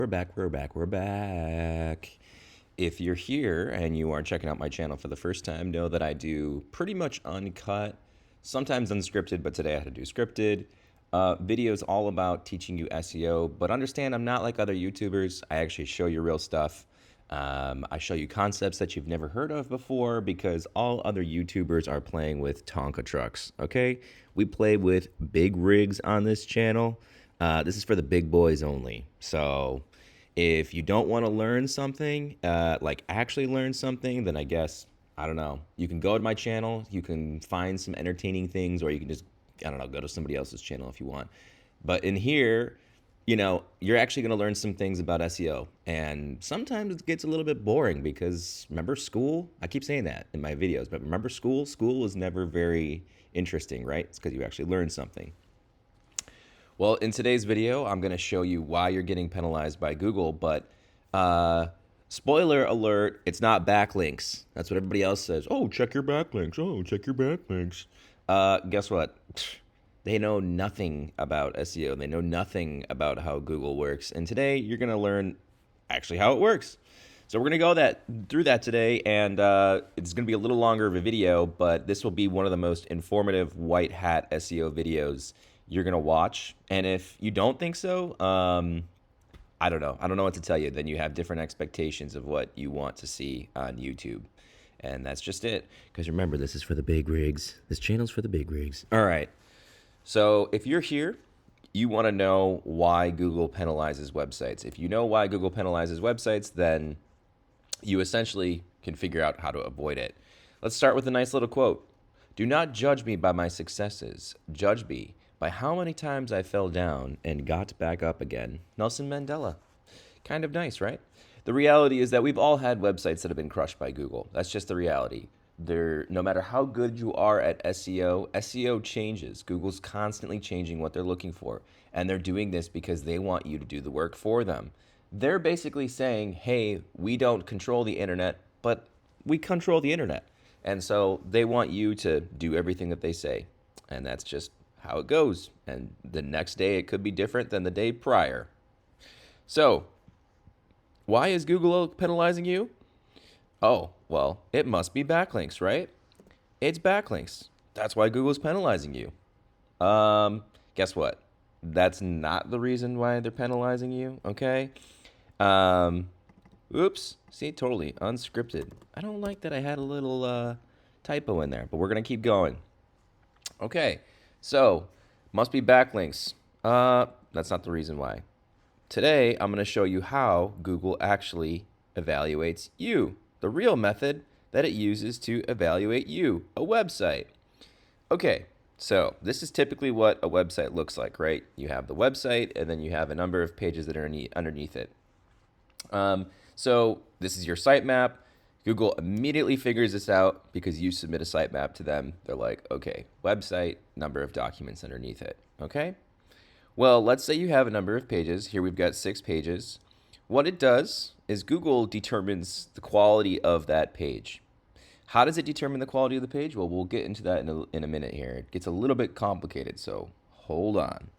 We're back. If you're here and you are checking out my channel for the first time, know that I do pretty much uncut, sometimes unscripted, but today I had to do scripted videos all about teaching you SEO. But understand, I'm not like other YouTubers. I actually show you real stuff. I show you concepts that you've never heard of before because all other YouTubers are playing with Tonka trucks, okay? We play with big rigs on this channel. This is for the big boys only. So if you don't want to learn something, like actually learn something, then I guess, I don't know. You can go to my channel, you can find some entertaining things, or you can just, I don't know, go to somebody else's channel if you want. But in here, you're actually going to learn some things about SEO. And sometimes it gets a little bit boring because remember school? I keep saying that in my videos, but remember school? School was never very interesting, right? It's because you actually learned something. Well, in today's video, I'm going to show you why you're getting penalized by Google, but spoiler alert, it's not backlinks. That's what everybody else says. Oh, check your backlinks. Oh, check your backlinks. Guess what? They know nothing about SEO. They know nothing about how Google works. And today, you're going to learn actually how it works. So we're going to go through that today, and it's going to be a little longer of a video, but this will be one of the most informative white hat SEO videos you're going to watch. And if you don't think so, I don't know. I don't know what to tell you. Then you have different expectations of what you want to see on YouTube. And that's just it. Because remember, this is for the big rigs. This channel's for the big rigs. All right. So if you're here, you want to know why Google penalizes websites. If you know why Google penalizes websites, then you essentially can figure out how to avoid it. Let's start with a nice little quote. Do not judge me by my successes. Judge me by how many times I fell down and got back up again. Nelson Mandela. Kind of nice, right? The reality is that we've all had websites that have been crushed by Google. That's just the reality. No matter how good you are at SEO, SEO changes. Google's constantly changing what they're looking for. And they're doing this because they want you to do the work for them. They're basically saying, hey, we don't control the internet, but we control the internet. And so they want you to do everything that they say. And that's just how it goes. And the next day it could be different than the day prior. So why is Google penalizing you? Oh, well, it must be backlinks, right? It's backlinks. That's why Google's penalizing you. Guess what? That's not the reason why they're penalizing you, okay? Oops. See, totally unscripted. I don't like that I had a little typo in there, but we're going to keep going. Okay, so must be backlinks. That's not the reason why. Today, I'm going to show you how Google actually evaluates you. The real method that it uses to evaluate you, a website. Okay, so this is typically what a website looks like, right? You have the website, and then you have a number of pages that are underneath it. So this is your sitemap. Google immediately figures this out because you submit a sitemap to them. They're like, okay, website, number of documents underneath it, okay? Well, let's say you have a number of pages. Here we've got 6 pages. What it does is Google determines the quality of that page. How does it determine the quality of the page? Well, we'll get into that in a minute here. It gets a little bit complicated, so hold on.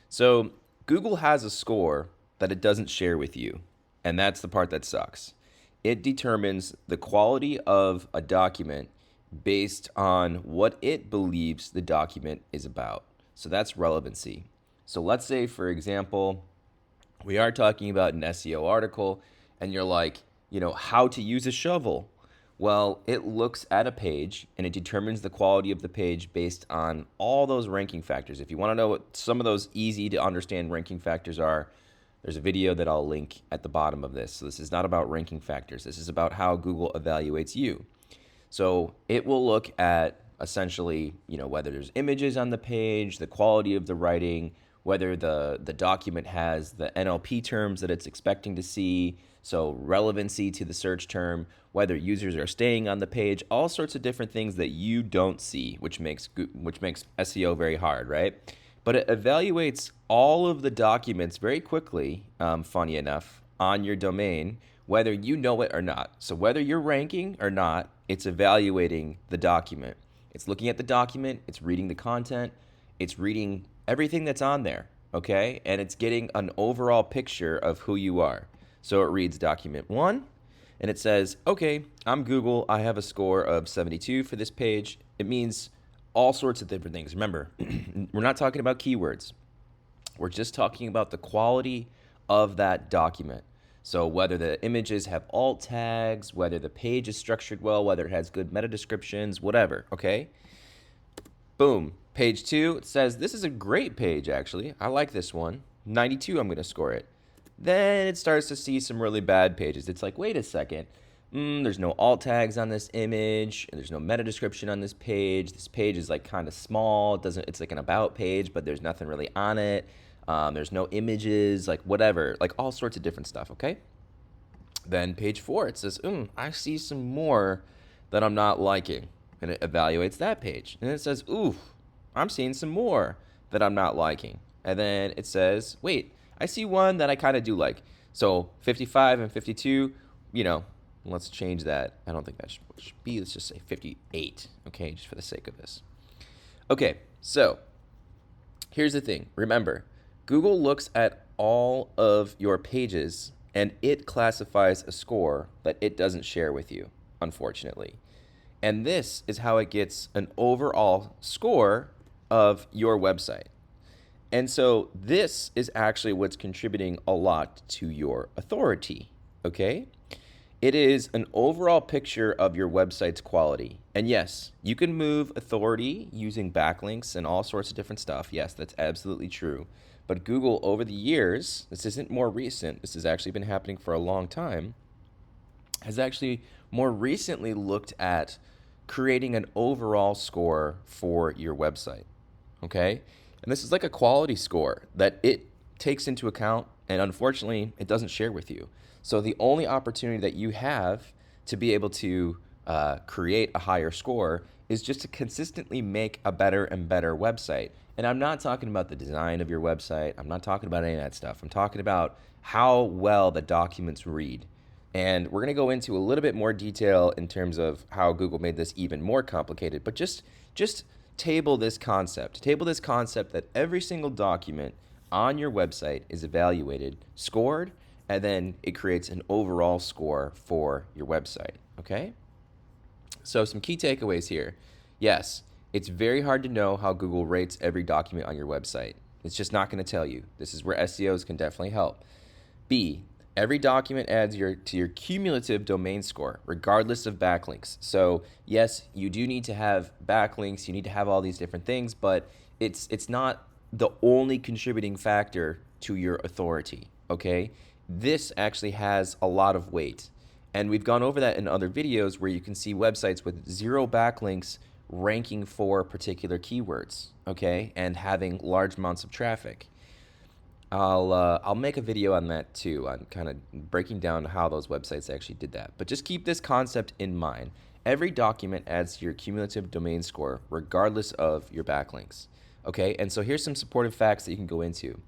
So Google has a score that it doesn't share with you, and that's the part that sucks. It determines the quality of a document based on what it believes the document is about. So that's relevancy. So let's say, for example, we are talking about an SEO article, and you're like, how to use a shovel. Well, it looks at a page, and it determines the quality of the page based on all those ranking factors. If you want to know what some of those easy to understand ranking factors are, there's a video that I'll link at the bottom of this. So this is not about ranking factors. This is about how Google evaluates you. So it will look at essentially, whether there's images on the page, the quality of the writing, whether the document has the NLP terms that it's expecting to see, so relevancy to the search term, whether users are staying on the page, all sorts of different things that you don't see, which makes SEO very hard, right? But it evaluates all of the documents very quickly, funny enough, on your domain, whether you know it or not. So whether you're ranking or not, it's evaluating the document. It's looking at the document, it's reading the content, it's reading everything that's on there. okay? And it's getting an overall picture of who you are. So it reads document 1, and it says, okay, I'm Google. I have a score of 72 for this page. It means all sorts of different things. Remember, we're not talking about keywords. We're just talking about the quality of that document. So whether the images have alt tags, whether the page is structured well, whether it has good meta descriptions, whatever, okay? Boom. Page 2, it says, this is a great page, actually. I like this one. 92, I'm going to score it. Then it starts to see some really bad pages. It's like, wait a second. There's no alt tags on this image. There's no meta description on this page. This page is like kind of small. It's like an about page, but there's nothing really on it. There's no images, like whatever, like all sorts of different stuff, okay? Then page 4, it says, I see some more that I'm not liking. And it evaluates that page. And it says, ooh, I'm seeing some more that I'm not liking. And then it says, wait, I see one that I kind of do like. So 55 and 52, let's change that. I don't think that should be, let's just say 58, okay, just for the sake of this. Okay, so here's the thing. Remember, Google looks at all of your pages and it classifies a score that it doesn't share with you, unfortunately. And this is how it gets an overall score of your website. And so this is actually what's contributing a lot to your authority, okay? It is an overall picture of your website's quality. And yes, you can move authority using backlinks and all sorts of different stuff. Yes, that's absolutely true. But Google, over the years, this isn't more recent, this has actually been happening for a long time, has actually more recently looked at creating an overall score for your website, okay? And this is like a quality score that it takes into account, and unfortunately, it doesn't share with you. So the only opportunity that you have to be able to create a higher score is just to consistently make a better and better website. And I'm not talking about the design of your website. I'm not talking about any of that stuff. I'm talking about how well the documents read. And we're going to go into a little bit more detail in terms of how Google made this even more complicated. But just table this concept. Table this concept that every single document on your website is evaluated, scored, and then it creates an overall score for your website, okay? So some key takeaways here. Yes, it's very hard to know how Google rates every document on your website. It's just not going to tell you. This is where SEOs can definitely help. B, every document adds to your cumulative domain score, regardless of backlinks. So yes, you do need to have backlinks. You need to have all these different things, but it's not the only contributing factor to your authority, okay? This actually has a lot of weight. And we've gone over that in other videos where you can see websites with 0 backlinks ranking for particular keywords, okay, and having large amounts of traffic. I'll make a video on that too, on kind of breaking down how those websites actually did that. But just keep this concept in mind. Every document adds to your cumulative domain score regardless of your backlinks, okay? And so here's some supportive facts that you can go into.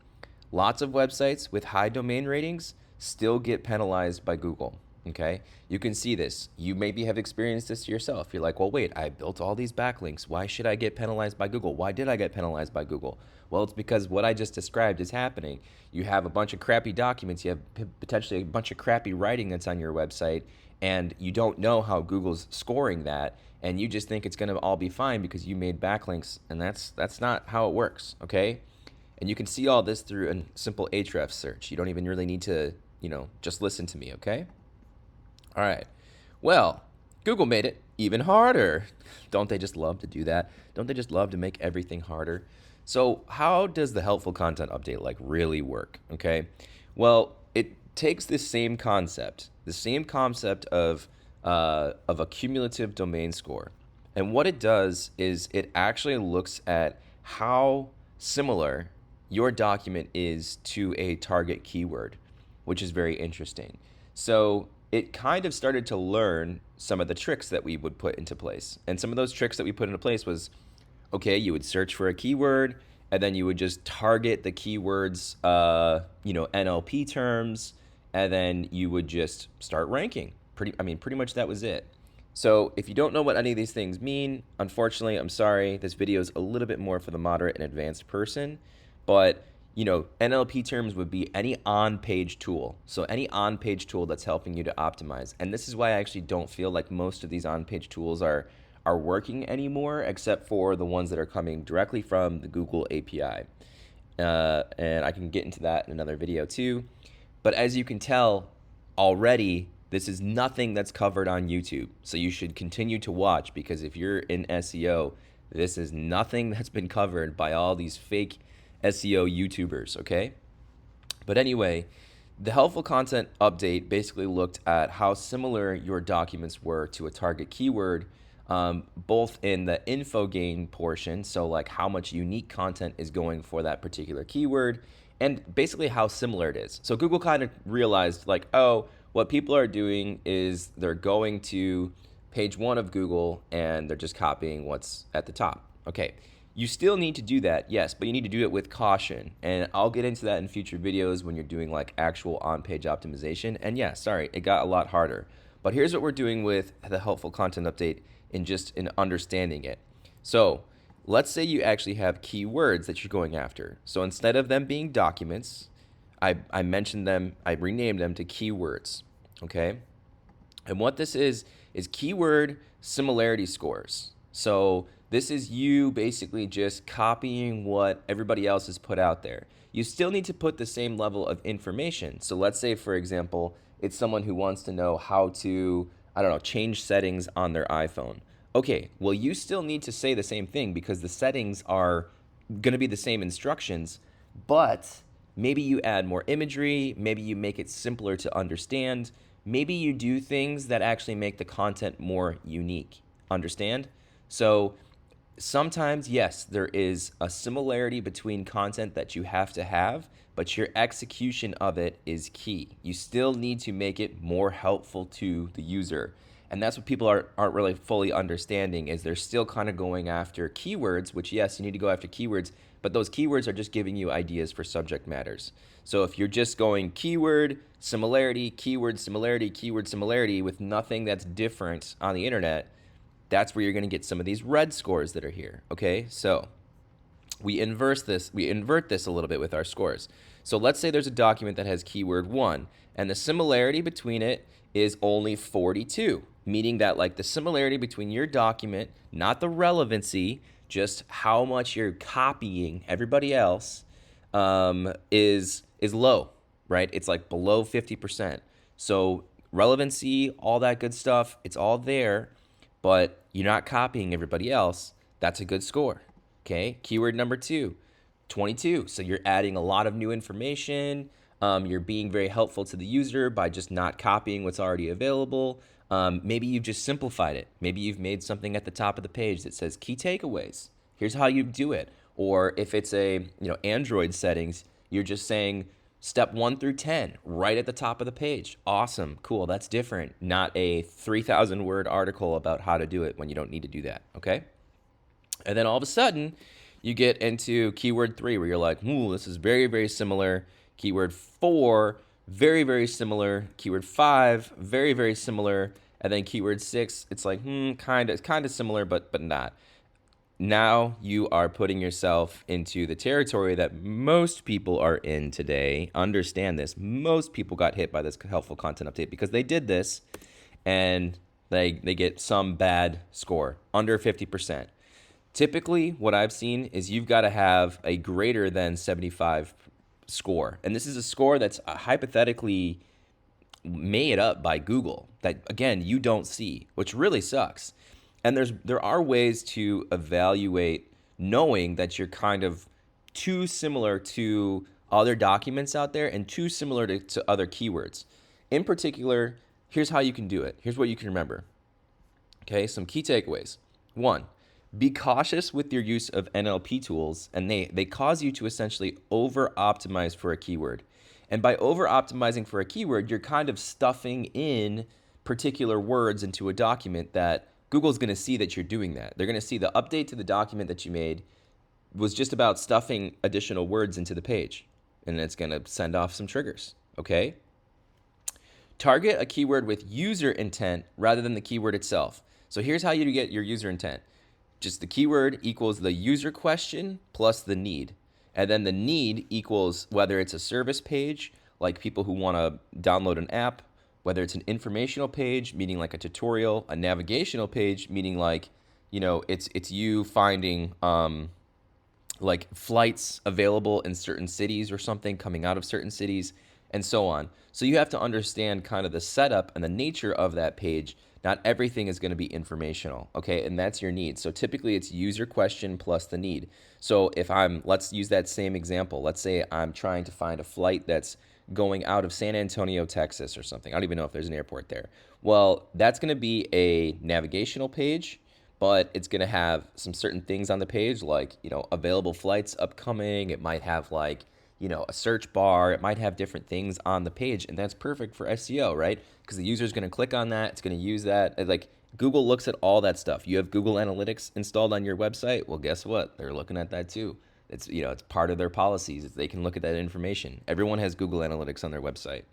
Lots of websites with high domain ratings still get penalized by Google. Okay, you can see this. You maybe have experienced this yourself. You're like, well, wait, I built all these backlinks. Why should I get penalized by Google? Why did I get penalized by Google? Well, it's because what I just described is happening. You have a bunch of crappy documents. You have potentially a bunch of crappy writing that's on your website, and you don't know how Google's scoring that, and you just think it's going to all be fine because you made backlinks, and that's not how it works, okay? And you can see all this through a simple Ahrefs search. You don't even really need to, just listen to me, okay? All right. Well, Google made it even harder. Don't they just love to do that? Don't they just love to make everything harder? So how does the helpful content update really work? Okay. Well, it takes this same concept, of a cumulative domain score. And what it does is it actually looks at how similar your document is to a target keyword, which is very interesting. So it kind of started to learn some of the tricks that we would put into place. And some of those tricks that we put into place was, okay, you would search for a keyword, and then you would just target the keywords, NLP terms, and then you would just start ranking. Pretty much that was it. So if you don't know what any of these things mean, unfortunately, I'm sorry. This video is a little bit more for the moderate and advanced person, but NLP terms would be any on-page tool. So any on-page tool that's helping you to optimize. And this is why I actually don't feel like most of these on-page tools are working anymore, except for the ones that are coming directly from the Google API. And I can get into that in another video too. But as you can tell already, this is nothing that's covered on YouTube. So you should continue to watch, because if you're in SEO, this is nothing that's been covered by all these fake SEO YouTubers, okay? But anyway, the helpful content update basically looked at how similar your documents were to a target keyword, both in the info gain portion, so like how much unique content is going for that particular keyword, and basically how similar it is. So Google kind of realized like, oh, what people are doing is they're going to page 1 of Google and they're just copying what's at the top. Okay, you still need to do that, yes, but you need to do it with caution. And I'll get into that in future videos when you're doing like actual on-page optimization. And yeah, sorry, it got a lot harder. But here's what we're doing with the helpful content update in understanding it. So let's say you actually have keywords that you're going after. So instead of them being documents, I mentioned them, I renamed them to keywords, okay? And what this is keyword similarity scores. So this is you basically just copying what everybody else has put out there. You still need to put the same level of information. So let's say, for example, it's someone who wants to know how to, I don't know, change settings on their iPhone. Okay, well, you still need to say the same thing because the settings are going to be the same instructions, but maybe you add more imagery, maybe you make it simpler to understand, maybe you do things that actually make the content more unique. Understand? So sometimes, yes, there is a similarity between content that you have to have, but your execution of it is key. You still need to make it more helpful to the user. And that's what people aren't really fully understanding, is they're still kind of going after keywords, which, yes, you need to go after keywords, but those keywords are just giving you ideas for subject matters. So if you're just going keyword similarity, keyword similarity, keyword similarity with nothing that's different on the internet, that's where you're going to get some of these red scores that are here, okay? So we invert this a little bit with our scores. So let's say there's a document that has keyword 1, and the similarity between it is only 42, meaning that like the similarity between your document, not the relevancy, just how much you're copying everybody else, is low, right? It's like below 50%. So relevancy, all that good stuff, it's all there, but you're not copying everybody else. That's a good score. Okay, keyword number 2, 22. So you're adding a lot of new information. You're being very helpful to the user by just not copying what's already available. Maybe you've just simplified it. Maybe you've made something at the top of the page that says key takeaways. Here's how you do it. Or if it's a Android settings, you're just saying step 1 through 10 right at the top of the page. Awesome, cool, that's different. Not a 3,000 word article about how to do it when you don't need to do that, okay? And then all of a sudden, you get into keyword 3 where you're like, ooh, this is very, very similar. Keyword 4, very, very similar. Keyword 5, very, very similar. And then keyword 6, it's like, kind of similar, but not. Now you are putting yourself into the territory that most people are in today. Understand this. Most people got hit by this helpful content update because they did this and they get some bad score, under 50%. Typically, what I've seen is you've got to have a greater than 75 score. And this is a score that's hypothetically made up by Google that, again, you don't see, which really sucks. And there are ways to evaluate knowing that you're kind of too similar to other documents out there and too similar to other keywords. In particular, here's how you can do it. Here's what you can remember. Okay, some key takeaways. 1, be cautious with your use of NLP tools, and they cause you to essentially over-optimize for a keyword. And by over-optimizing for a keyword, you're kind of stuffing in particular words into a document that Google's going to see that you're doing that. They're going to see the update to the document that you made was just about stuffing additional words into the page, and it's going to send off some triggers, okay? Target a keyword with user intent rather than the keyword itself. So here's how you get your user intent. Just the keyword equals the user question plus the need. And then the need equals whether it's a service page, like people who want to download an app, whether it's an informational page, meaning like a tutorial, a navigational page, meaning like, it's you finding like flights available in certain cities or something, coming out of certain cities, and so on. So you have to understand kind of the setup and the nature of that page. Not everything is going to be informational, okay? And that's your need. So typically it's user question plus the need. So let's use that same example. Let's say I'm trying to find a flight that's going out of San Antonio, Texas or something. I don't even know if there's an airport there. Well, that's going to be a navigational page, but it's going to have some certain things on the page like, available flights upcoming. It might have like, a search bar. It might have different things on the page, and that's perfect for SEO, right? Because the user is going to click on that. It's going to use that. Like Google looks at all that stuff. You have Google Analytics installed on your website. Well, guess what? They're looking at that too. It's part of their policies. They can look at that information. Everyone has Google Analytics on their website.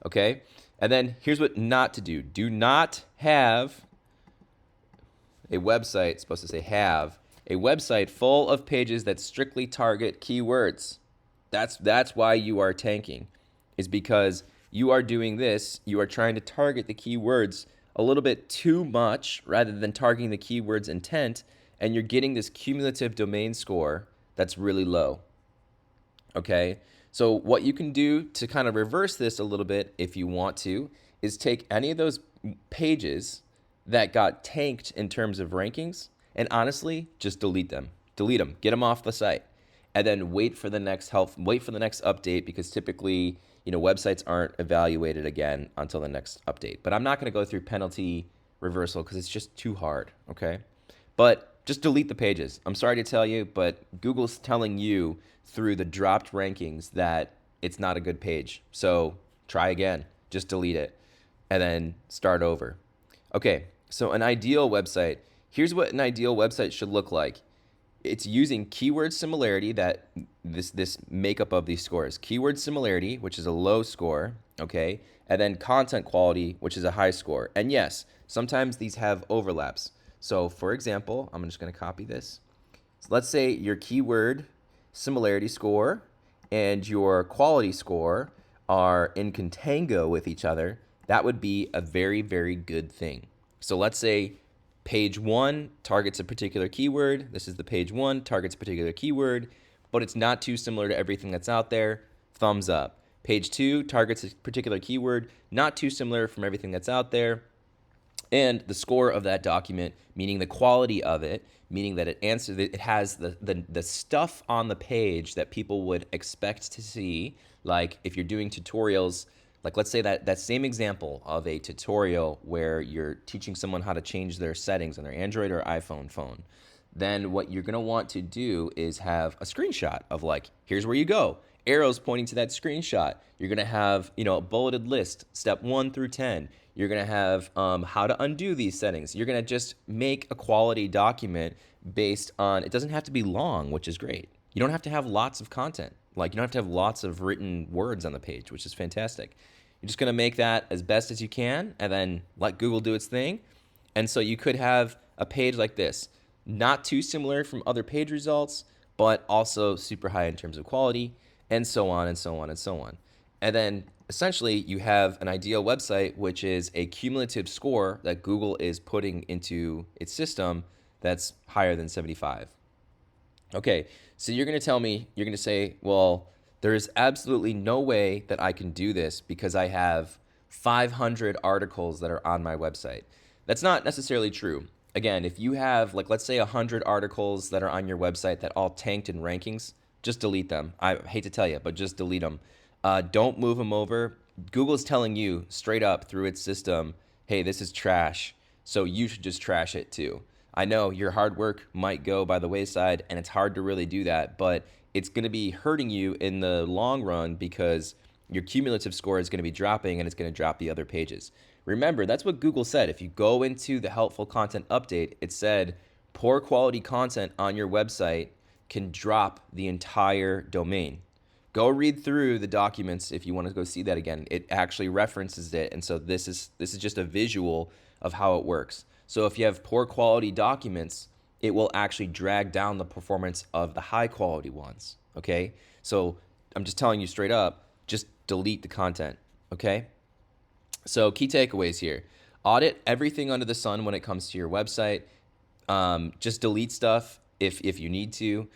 Okay? And then here's what not to do. Do not have a website, it's supposed to say have, a website full of pages that strictly target keywords. That's why you are tanking, is because you are doing this, you are trying to target the keywords a little bit too much rather than targeting the keyword's intent, and you're getting this cumulative domain score that's really low. Okay? So what you can do to kind of reverse this a little bit if you want to is take any of those pages that got tanked in terms of rankings and honestly just delete them. Get them off the site. And then wait for the next update, because typically, websites aren't evaluated again until the next update. But I'm not going to go through penalty reversal because it's just too hard, okay? But just delete the pages. I'm sorry to tell you, but Google's telling you through the dropped rankings that it's not a good page. So try again. Just delete it and then start over. Okay, so an ideal website. Here's what an ideal website should look like. It's using keyword similarity, that this makeup of these scores. Keyword similarity, which is a low score, okay? And then content quality, which is a high score. And yes, sometimes these have overlaps. So for example, I'm just going to copy this. So let's say your keyword similarity score and your quality score are in contango with each other. That would be a very, very good thing. So let's say page 1 targets a particular keyword. This is the page 1, targets a particular keyword, but it's not too similar to everything that's out there. Thumbs up. Page 2 targets a particular keyword, not too similar from everything that's out there. And the score of that document, meaning the quality of it, meaning that it has the stuff on the page that people would expect to see. Like if you're doing tutorials, like let's say that same example of a tutorial where you're teaching someone how to change their settings on their Android or iPhone phone, then what you're going to want to do is have a screenshot of like, here's where you go. Arrows pointing to that screenshot. You're going to have, a bulleted list, step 1 through 10. You're going to have how to undo these settings. You're going to just make a quality document based on, it doesn't have to be long, which is great. You don't have to have lots of content. Like you don't have to have lots of written words on the page, which is fantastic. You're just going to make that as best as you can and then let Google do its thing. And so you could have a page like this, not too similar from other page results, but also super high in terms of quality, and so on and so on and so on. And then essentially you have an ideal website, which is a cumulative score that Google is putting into its system that's higher than 75. Okay, so you're going to tell me, you're going to say, well, there is absolutely no way that I can do this because I have 500 articles that are on my website. That's not necessarily true. Again, if you have, like, let's say 100 articles that are on your website that all tanked in rankings, just delete them. I hate to tell you, but just delete them. Don't move them over. Google's telling you straight up through its system, hey, this is trash, so you should just trash it too. I know your hard work might go by the wayside, and it's hard to really do that, but it's going to be hurting you in the long run because your cumulative score is going to be dropping and it's going to drop the other pages. Remember, that's what Google said. If you go into the helpful content update, it said poor quality content on your website can drop the entire domain. Go read through the documents if you want to go see that again. It actually references it, and so this is just a visual of how it works. So if you have poor quality documents, it will actually drag down the performance of the high quality ones. Okay. So I'm just telling you straight up, just delete the content. Okay. So key takeaways here: audit everything under the sun when it comes to your website. Just delete stuff if you need to.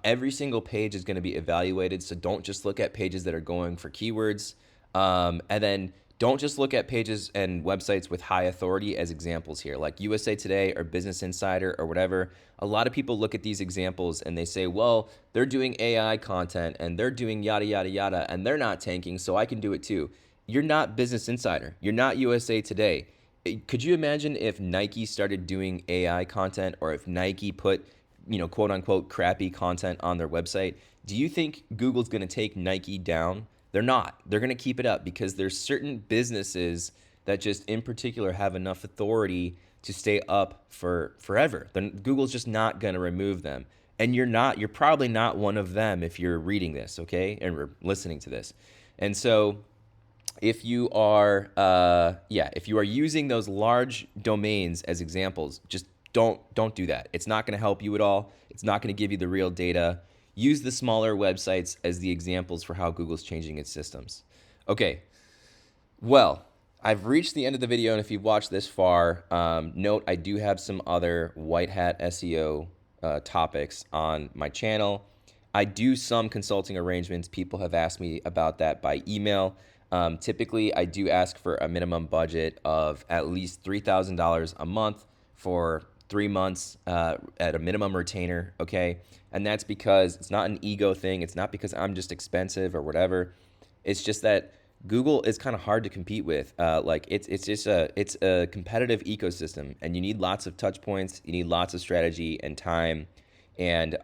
Every single page is going to be evaluated, so don't just look at pages that are going for keywords. And then don't just look at pages and websites with high authority as examples here, like USA Today or Business Insider or whatever. A lot of people look at these examples and they say, well, they're doing AI content and they're doing yada, yada, yada, and they're not tanking, so I can do it too. You're not Business Insider. You're not USA Today. Could you imagine if Nike started doing AI content, or if Nike put, quote unquote, crappy content on their website? Do you think Google's going to take Nike down? They're not. They're going to keep it up because there's certain businesses that just in particular have enough authority to stay up for forever. Then Google's just not going to remove them. And you're probably not one of them if you're reading this, okay? And listening to this. And so if you are using those large domains as examples, just don't do that. It's not going to help you at all. It's not going to give you the real data. Use the smaller websites as the examples for how Google's changing its systems. Okay, well, I've reached the end of the video, and if you've watched this far, note I do have some other white hat SEO topics on my channel. I do some consulting arrangements. People have asked me about that by email. Typically, I do ask for a minimum budget of at least $3,000 a month for 3 months at a minimum retainer, okay? And that's because it's not an ego thing. It's not because I'm just expensive or whatever. It's just that Google is kind of hard to compete with. It's a competitive ecosystem, and you need lots of touch points. You need lots of strategy and time. And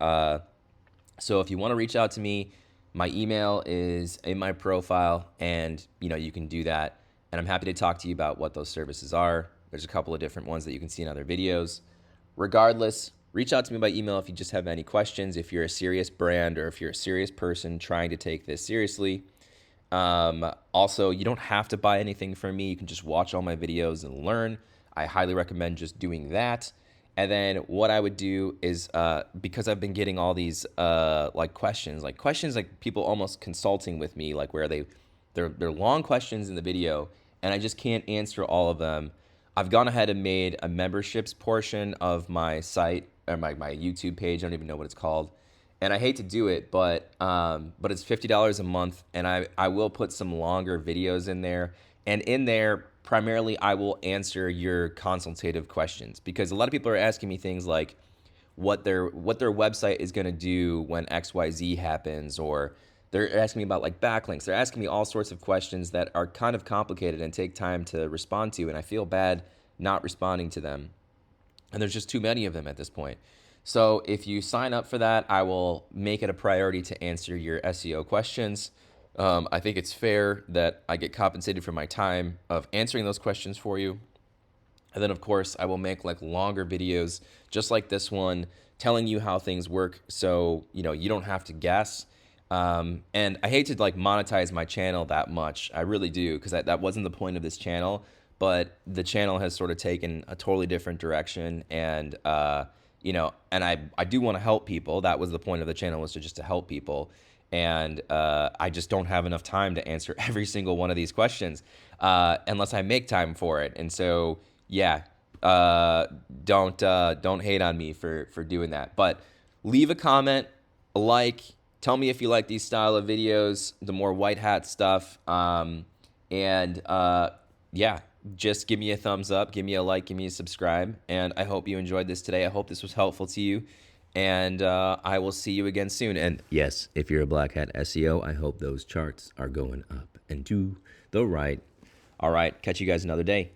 so if you want to reach out to me, my email is in my profile, and you can do that. And I'm happy to talk to you about what those services are. There's a couple of different ones that you can see in other videos. Regardless, reach out to me by email if you just have any questions, if you're a serious brand or if you're a serious person trying to take this seriously. Also, you don't have to buy anything from me. You can just watch all my videos and learn. I highly recommend just doing that. And then what I would do is, because I've been getting all these questions like people almost consulting with me, like where they're long questions in the video and I just can't answer all of them. I've gone ahead and made a memberships portion of my site, or my YouTube page. I don't even know what it's called. And I hate to do it, but it's $50 a month, and I will put some longer videos in there. And in there, primarily, I will answer your consultative questions, because a lot of people are asking me things like what their website is going to do when XYZ happens, or they're asking me about like backlinks. They're asking me all sorts of questions that are kind of complicated and take time to respond to, and I feel bad not responding to them. And there's just too many of them at this point. So if you sign up for that, I will make it a priority to answer your SEO questions. I think it's fair that I get compensated for my time of answering those questions for you. And then, of course, I will make like longer videos just like this one, telling you how things work, so you don't have to guess. And I hate to like monetize my channel that much. I really do, because that wasn't the point of this channel. But the channel has sort of taken a totally different direction, and and I do want to help people. That was the point of the channel, was to help people. And I just don't have enough time to answer every single one of these questions unless I make time for it. And so, yeah, don't hate on me for doing that. But leave a comment, a like, tell me if you like these style of videos, the more white hat stuff. Yeah, just give me a thumbs up, give me a like, give me a subscribe. And I hope you enjoyed this today. I hope this was helpful to you. And I will see you again soon. And yes, if you're a Black Hat SEO, I hope those charts are going up and to the right. All right, catch you guys another day.